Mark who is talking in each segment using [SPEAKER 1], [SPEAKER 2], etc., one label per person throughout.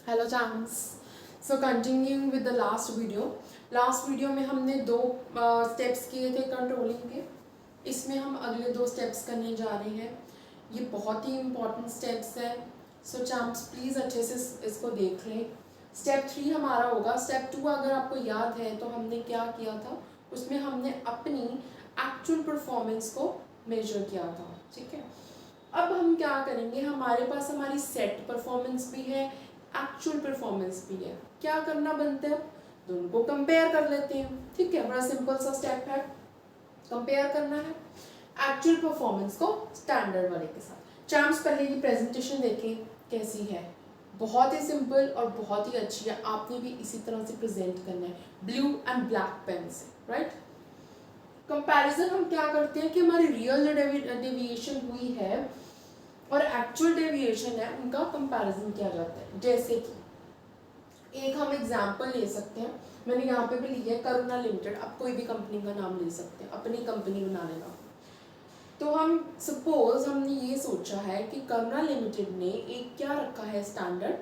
[SPEAKER 1] Hello चैम्स। So continuing with the last video में हमने दो स्टेप्स किए थे कंट्रोलिंग के। इसमें हम अगले दो स्टेप्स करने जा रहे हैं। ये बहुत ही इंपॉर्टेंट स्टेप्स है। सो चैम्स प्लीज़ अच्छे से इसको देख लें। स्टेप 3 हमारा होगा। स्टेप 2 अगर आपको याद है तो हमने क्या किया था, उसमें हमने अपनी एक्चुअल परफॉर्मेंस को मेजर किया था। ठीक है, अब हम क्या करेंगे, हमारे पास हमारी सेट परफॉर्मेंस भी है, एक्चुअल परफॉर्मेंस भी है। क्या करना बनता है, दोनों को कंपेयर कर लेते हैं। ठीक है, बड़ा सिंपल सा स्टेप है, कंपेयर करना है एक्चुअल परफॉर्मेंस को स्टैंडर्ड वाले के साथ। चैम्स पहले की प्रेजेंटेशन देखें कैसी है, बहुत ही सिंपल और बहुत ही अच्छी है। आपने भी इसी तरह से प्रेजेंट करना है, ब्लू एंड ब्लैक पेन से, राइट। कंपैरिजन हम क्या करते हैं कि हमारी रियल डेविएशन हुई है और एक्चुअल डेविएशन है, उनका कंपैरिजन किया जाता है। जैसे कि एक हम एग्जांपल ले सकते हैं, मैंने यहाँ पे भी लिया है करुणा लिमिटेड। आप कोई भी कंपनी का नाम ले सकते हैं, अपनी कंपनी बना लेना। तो हम सपोज हमने ये सोचा है कि करुणा लिमिटेड ने एक क्या रखा है स्टैंडर्ड,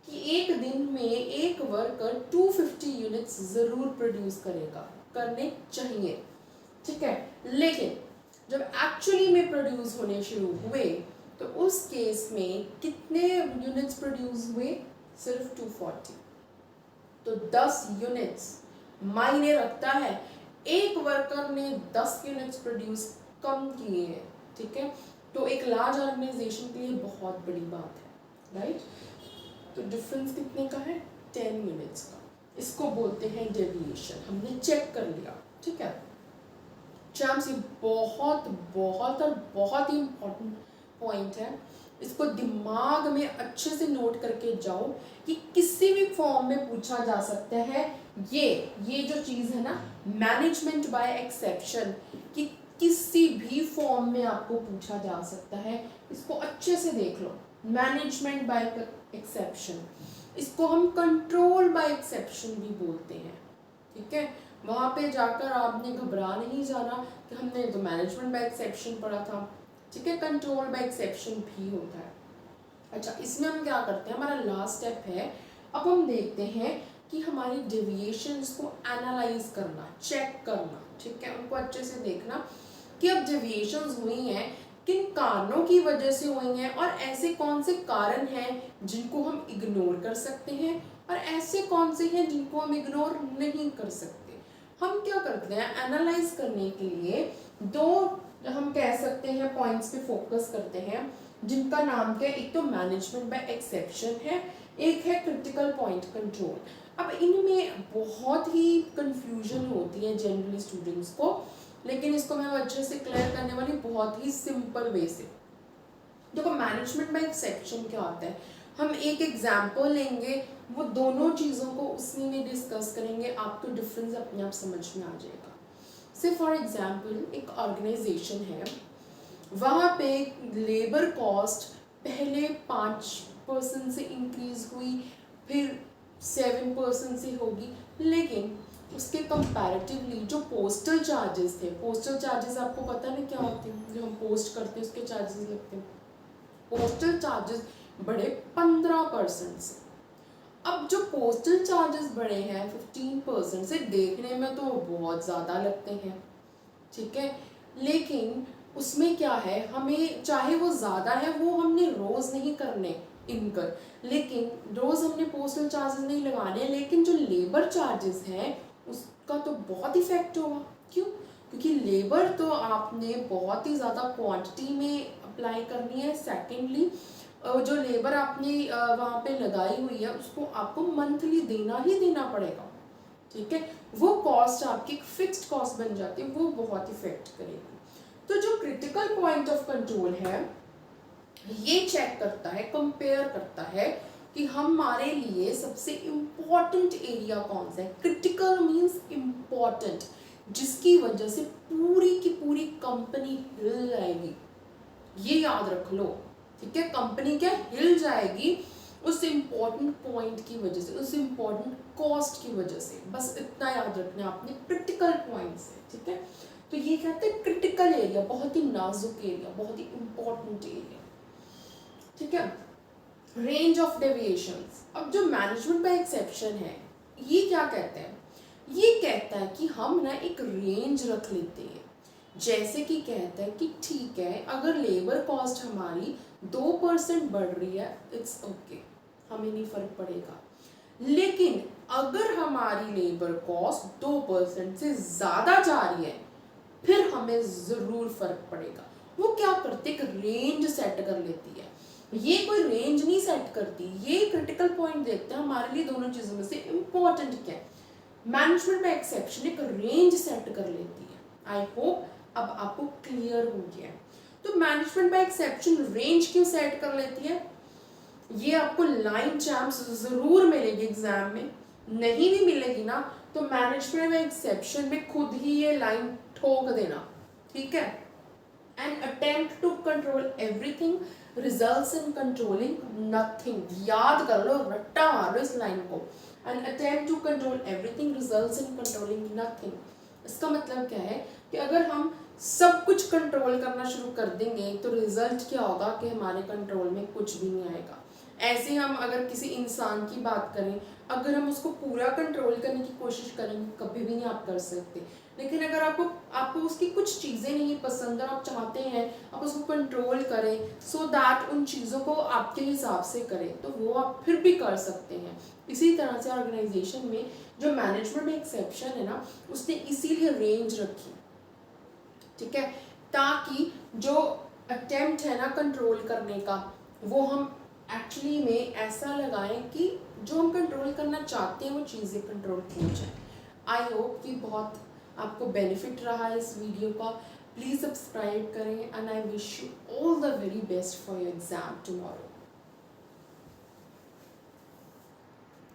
[SPEAKER 1] कि एक दिन में एक वर्कर 250 यूनिट्स जरूर प्रोड्यूस करने चाहिए। ठीक है, लेकिन जब एक्चुअली में प्रोड्यूस होने शुरू हुए तो उस केस में कितने यूनिट्स प्रोड्यूस हुए, सिर्फ 240। तो 10 यूनिट्स मायने रखता है। एक वर्कर ने 10 यूनिट्स प्रोड्यूस कम किए हैं। ठीक है, तो एक लार्ज ऑर्गेनाइजेशन के लिए बहुत बड़ी बात है, राइट। तो डिफरेंस कितने का है, 10 यूनिट्स का। इसको बोलते हैं डेविएशन। हमने चेक कर लिया। ठीक है चैम्स, ये बहुत बहुत और बहुत ही इम्पोर्टेंट पॉइंट है। इसको दिमाग में अच्छे से नोट करके जाओ कि किसी भी फॉर्म में पूछा जा सकता है। ये जो चीज़ है ना, मैनेजमेंट बाय एक्सेप्शन, कि किसी भी फॉर्म में आपको पूछा जा सकता है। इसको अच्छे से देख लो, मैनेजमेंट बाय एक्सेप्शन। इसको हम कंट्रोल बाय एक्सेप्शन भी बोलते हैं। ठीक है, वहाँ पे जाकर आपने घबरा नहीं जाना कि हमने तो मैनेजमेंट बाय एक्सेप्शन पढ़ा था। ठीक है, कंट्रोल बाय एक्सेप्शन भी होता है। अच्छा, इसमें हम क्या करते हैं, हमारा लास्ट स्टेप है। अब हम देखते हैं कि हमारी डेविएशंस को एनालाइज करना, चेक करना। ठीक है, उनको अच्छे से देखना कि अब डेविएशंस हुई हैं, किन कारणों की वजह से हुई हैं, और ऐसे कौन से कारण हैं जिनको हम इग्नोर कर सकते हैं, और ऐसे कौन से हैं जिनको हम इग्नोर नहीं कर सकते। हम क्या करते हैं, एनालाइज करने के लिए दो हम कह सकते हैं पॉइंट्स पे फोकस करते हैं, जिनका नाम क्या है, एक तो मैनेजमेंट बाय एक्सेप्शन है, एक है क्रिटिकल पॉइंट कंट्रोल। अब इनमें बहुत ही कंफ्यूजन होती है जनरली स्टूडेंट्स को, लेकिन इसको मैं अच्छे से क्लियर करने वाली बहुत ही सिंपल वे से। देखो, मैनेजमेंट बाय एक्सेप्शन क्या होता है, हम एक एग्जाम्पल लेंगे, वो दोनों चीज़ों को उसी में डिस्कस करेंगे, आपको डिफरेंस अपने आप समझ में आ जाएगा। से फॉर एग्जाम्पल एक ऑर्गेनाइजेशन है, वहाँ पे लेबर कॉस्ट पहले 5% से इंक्रीज हुई, फिर 7% से होगी, लेकिन उसके कंपैरेटिवली जो पोस्टल चार्जेस थे, पोस्टल चार्जेस आपको पता नहीं क्या होते हैं, जो हम पोस्ट करते हैं उसके चार्जेस लगते हैं, पोस्टल चार्जेस बढ़े 15% से। अब जो पोस्टल चार्जेस बढ़े हैं 15% से, देखने में तो बहुत ज़्यादा लगते हैं। ठीक है, लेकिन उसमें क्या है, हमें चाहे वो ज़्यादा है, वो हमने रोज़ नहीं करने इनकर, लेकिन रोज़ हमने पोस्टल चार्जेस नहीं लगाने, लेकिन जो लेबर चार्जेस हैं उसका तो बहुत इफेक्ट होगा। क्यों, क्योंकि लेबर तो आपने बहुत ही ज़्यादा क्वांटिटी में अप्लाई करनी है। सेकेंडली, जो लेबर आपने वहाँ पे लगाई हुई है उसको आपको मंथली देना ही देना पड़ेगा। ठीक है, वो कॉस्ट आपकी फिक्स्ड कॉस्ट बन जाती है, वो बहुत इफेक्ट करेगी। तो जो क्रिटिकल पॉइंट ऑफ कंट्रोल है, ये चेक करता है, कंपेयर करता है कि हमारे लिए सबसे इम्पोर्टेंट एरिया कौन सा है। क्रिटिकल मीन्स इम्पोर्टेंट, जिसकी वजह से पूरी की पूरी कंपनी हिल जाएगी। ये याद रख लो। ठीक है, कंपनी क्या हिल जाएगी उस इम्पोर्टेंट पॉइंट की वजह से, उस इम्पोर्टेंट कॉस्ट की वजह से। बस इतना याद रखना है आपने, क्रिटिकल पॉइंट से। ठीक है, तो ये कहते हैं क्रिटिकल एरिया, बहुत ही नाजुक एरिया, बहुत ही इम्पोर्टेंट एरिया। ठीक है, रेंज ऑफ डेविएशंस। अब जो मैनेजमेंट बाय एक्सेप्शन है ये क्या कहते हैं, ये कहता है कि हम ना एक रेंज रख लेते हैं। जैसे कि कहता है कि ठीक है, अगर लेबर कॉस्ट हमारी 2% बढ़ रही है, इट्स ओके, हमें नहीं फर्क पड़ेगा। लेकिन अगर हमारी लेबर कॉस्ट 2% से ज़्यादा जा रही है, फिर हमें ज़रूर फर्क पड़ेगा। वो क्या करती है, एक रेंज सेट कर लेती है। ये कोई रेंज नहीं सेट करती, ये क्रिटिकल पॉइंट देखते हैं हमारे लिए दोनों चीज़ों में से इम्पोर्टेंट क्या है। मैनेजमेंट बाय एक्सेप्शन एक रेंज सेट कर लेती है। आई होप अब आपको क्लियर हो गया है। तो मैनेजमेंट बाय एक्सेप्शन रेंज क्यों सेट कर लेती है, ये आपको लाइन चांस जरूर मिलेगी एग्जाम में, नहीं भी मिलेगी ना तो मैनेजमेंट बाय एक्सेप्शन में खुद ही ये लाइन ठोक देना, ठीक है। An attempt to control everything results in controlling nothing. याद कर लो, रट्टा मार लो इस लाइन को। An attempt to control everything results in controlling nothing. इसका मतलब क्या है कि अगर हम सब कुछ कंट्रोल करना शुरू कर देंगे तो रिजल्ट क्या होगा कि हमारे कंट्रोल में कुछ भी नहीं आएगा। ऐसे हम अगर किसी इंसान की बात करें, अगर हम उसको पूरा कंट्रोल करने की कोशिश करेंगे कभी भी नहीं आप कर सकते। लेकिन अगर आपको उसकी कुछ चीज़ें नहीं पसंद और आप चाहते हैं आप उसको कंट्रोल करें सो दैट उन चीज़ों को आपके हिसाब से करें, तो वो आप फिर भी कर सकते हैं। इसी तरह से ऑर्गेनाइजेशन में जो मैनेजमेंट एक्सेप्शन है ना, उसने इसीलिए रेंज रखी, ठीक है, ताकि जो अटेम्प्ट है ना कंट्रोल करने का वो हम एक्चुअली में ऐसा लगाएं कि जो हम कंट्रोल करना चाहते हैं वो चीज़ें कंट्रोल हो जाए। आई होप कि बहुत आपको बेनिफिट रहा है इस वीडियो का। प्लीज़ सब्सक्राइब करें and I wish you all the very best for your exam tomorrow.